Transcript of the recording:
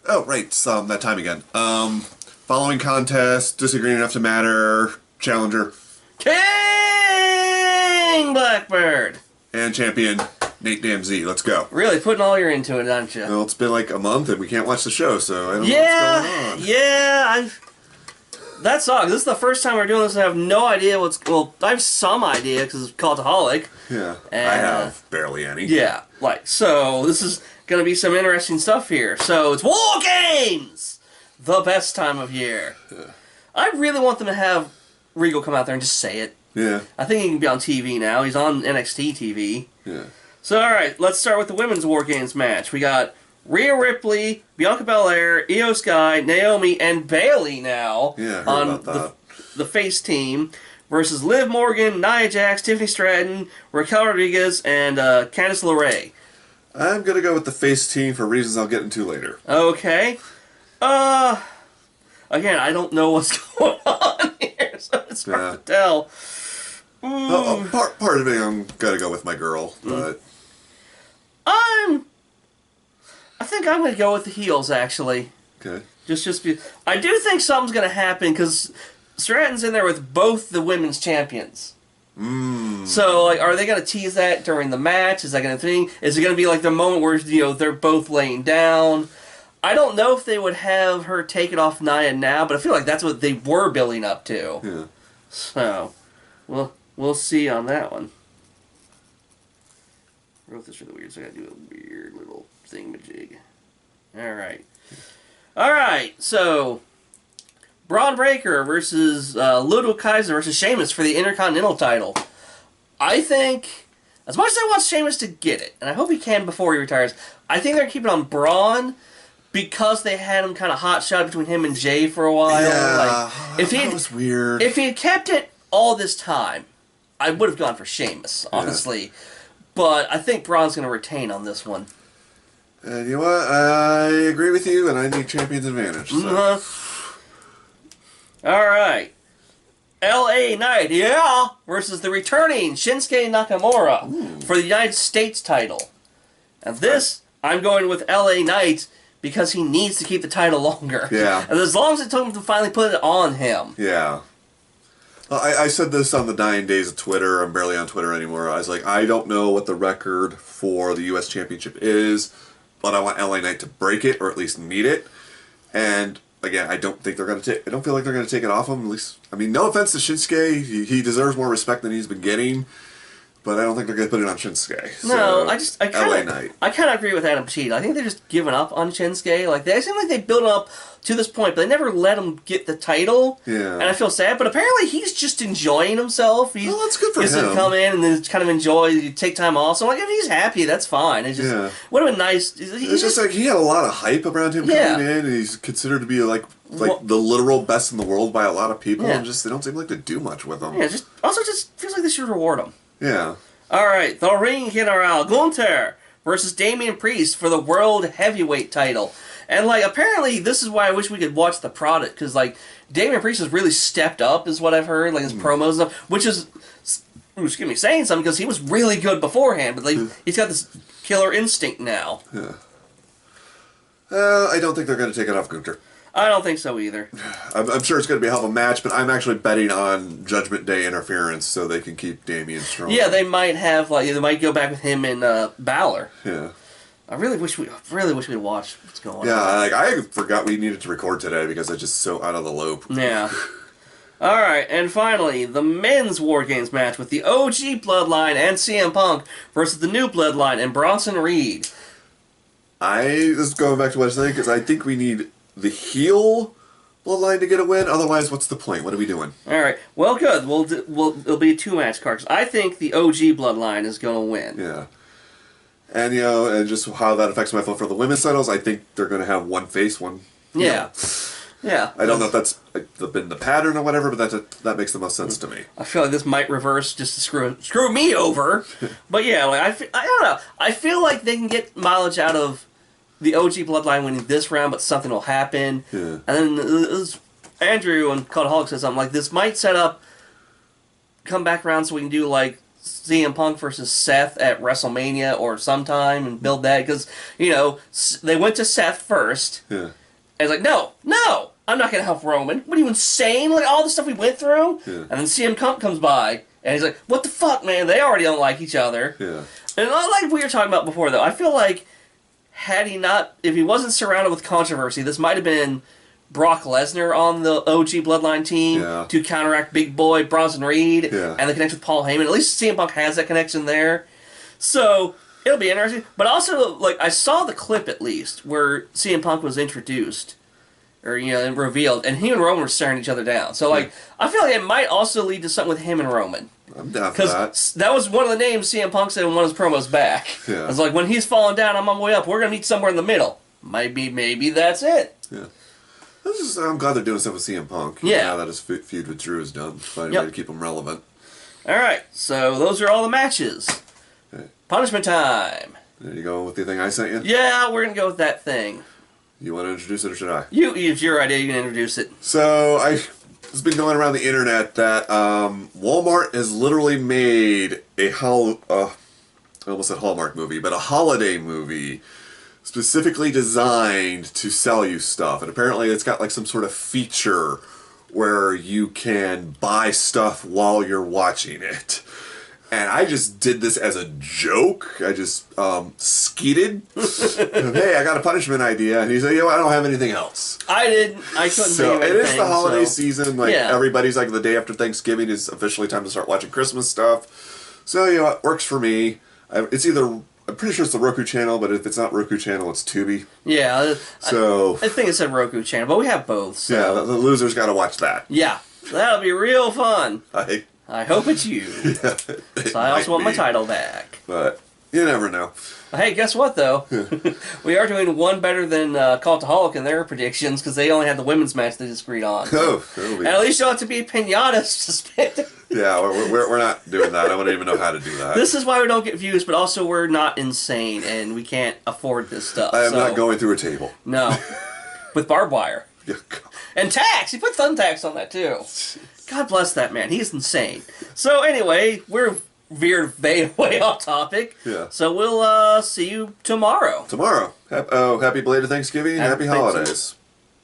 Oh, right. It's, that time again. Following contest, disagreeing enough to matter, challenger, King Blackbird. and champion, Nate Damz. Let's go. Really putting all your into it, aren't you? Well, it's been like a month and we can't watch the show, so I don't know what's going on. Yeah, that sucks. This is the first time we're doing this and I have no idea what's... Well, I have some idea because it's Cultaholic. Yeah, And, I have barely any. Yeah, so this is going to be some interesting stuff here. So, it's War Games! The best time of year. Yeah. I really want them to have Regal come out there and just say it. Yeah. I think he can be on TV now. He's on NXT TV. Yeah. So, alright, let's start with the women's War Games match. We got Rhea Ripley, Bianca Belair, Io Sky, Naomi, and Bayley now on the face team versus Liv Morgan, Nia Jax, Tiffany Stratton, Raquel Rodriguez, and Candice LeRae. I'm going to go with the face team for reasons I'll get into later. Okay. Again, I don't know what's going on here, so it's hard to tell. Part of me, I'm going to go with my girl, but... I think I'm going to go with the heels, actually. Okay. I do think something's going to happen, because Stratton's in there with both the women's champions. So, like, are they going to tease that during the match? Is that going to thing? Is it going to be like the moment where, they're both laying down? I don't know if they would have her take it off Nia now, but I feel like that's what they were building up to. Yeah. So, we'll see on that one. I wrote this really weird, so I gotta do a weird little thingamajig. Alright, so Braun Breaker versus Ludo Kaiser versus Sheamus for the Intercontinental title. I think, as much as I want Sheamus to get it, and I hope he can before he retires, I think they're keeping on Braun because they had him kind of hot shot between him and Jay for a while. Yeah, that was weird. If he had kept it all this time, I would have gone for Sheamus, honestly. Yeah. But I think Braun's going to retain on this one. And you know what? I agree with you, and I need champion's advantage. So. Alright. LA Knight, versus the returning Shinsuke Nakamura for the United States title. And this, I'm going with LA Knight because he needs to keep the title longer. Yeah. And as long as it took him to finally put it on him. Yeah. I said this on the dying days of Twitter. I'm barely on Twitter anymore. I was like, I don't know what the record for the U.S. Championship is, but I want LA Knight to break it, or at least meet it. And again, I don't think they're going to take. I don't feel like they're going to take it off him. At least, I mean, no offense to Shinsuke, he deserves more respect than he's been getting. But I don't think they're going to put it on Shinsuke. No, so, I kind of agree with Adam Cheat. I think they're just giving up on Shinsuke. Like, they seem like they built up to this point, but they never let him get the title. Yeah. And I feel sad, but apparently he's just enjoying himself. Well, that's good for him. He gets to come in and then kind of enjoy, take time off. So, like, if he's happy, that's fine. It just would have been nice. It's just like he had a lot of hype around him coming in, and he's considered to be like the literal best in the world by a lot of people, and just they don't seem like to do much with him. Yeah, just feels like they should reward him. Yeah. Alright, the Ring General Gunther versus Damian Priest for the World Heavyweight title. And, like, apparently this is why I wish we could watch the product, because, like, Damian Priest has really stepped up, is what I've heard, like, his promos and stuff, which is, excuse me, saying something, because he was really good beforehand, but, like, he's got this killer instinct now. Yeah. I don't think they're going to take it off Gunther. I don't think so either. I'm sure it's going to be a hell of a match, but I'm actually betting on Judgment Day interference so they can keep Damian strong. Yeah, they might have, like, they might go back with him and Balor. Yeah. I really wish we'd watch what's going on. Yeah, like, I forgot we needed to record today because I'm just so out of the loop. Yeah. Alright, and finally, the men's War Games match with the OG Bloodline and CM Punk versus the new Bloodline and Bronson Reed. This is going back to what I was saying, because I think we need the heel Bloodline to get a win. Otherwise, what's the point? What are we doing? Alright, well, good. It'll be a two-match card. I think the OG Bloodline is going to win. Yeah. And, and just how that affects my vote for the women's titles, I think they're going to have one face, one... Yeah. Yeah. I don't know if that's been the pattern or whatever, but that makes the most sense to me. I feel like this might reverse just to screw me over. But yeah, like I don't know. I feel like they can get mileage out of the OG Bloodline winning this round, but something will happen. Yeah. And then Andrew and Cultaholic said something like, this might set up come back around so we can do like CM Punk versus Seth at WrestleMania or sometime and build that because you know they went to Seth first. Yeah. And it's like, no, I'm not gonna help Roman. What are you insane? Like all the stuff we went through. Yeah. And then CM Punk comes by and he's like, what the fuck, man? They already don't like each other. Yeah. And like we were talking about before, though, I feel like if he wasn't surrounded with controversy, this might have been Brock Lesnar on the OG Bloodline team to counteract Big Boy Bronson Reed and the connection with Paul Heyman. At least CM Punk has that connection there. So it'll be interesting. But also, like, I saw the clip at least where CM Punk was introduced or, and revealed, and he and Roman were staring each other down. So, like, I feel like it might also lead to something with him and Roman. I'm down for that. Because that was one of the names CM Punk said in one of his promos back. Yeah. I was like, when he's falling down, I'm on my way up. We're going to meet somewhere in the middle. Maybe that's it. Yeah. I'm glad they're doing stuff with CM Punk. Yeah. Now that his feud with Drew is done. Find a way to keep him relevant. All right. So those are all the matches. Okay. Punishment time. There you go with the thing I sent you? Yeah, we're going to go with that thing. You want to introduce it or should I? It's your idea. You can introduce it. So, it's been going around the internet that Walmart has literally made I almost said Hallmark movie, but a holiday movie specifically designed to sell you stuff. And apparently it's got like some sort of feature where you can buy stuff while you're watching it. And I just did this as a joke. I just skeeted. Hey, I got a punishment idea. And he said, I don't have anything else. I couldn't think of anything. It is the holiday season. Like, yeah. Everybody's like, the day after Thanksgiving is officially time to start watching Christmas stuff. So, it works for me. I'm pretty sure it's the Roku channel, but if it's not Roku channel, it's Tubi. Yeah. So I think it said Roku channel, but we have both. So. Yeah, the losers got to watch that. Yeah. That'll be real fun. I hope it's you. Yeah, so I also want my title back. But you never know. Hey, guess what, though? We are doing one better than Cultaholic in their predictions because they only had the women's match they disagreed on. And at least you'll have to be pinata suspended. Yeah, we're not doing that. I wouldn't even know how to do that. This is why we don't get views, but also we're not insane and we can't afford this stuff. I am not going through a table. No. With barbed wire. Yeah. And tax! He put thumbtacks on that, too. God bless that man. He's insane. So anyway, we're veered way off topic. Yeah. So we'll see you tomorrow. Happy belated Thanksgiving. Happy holidays.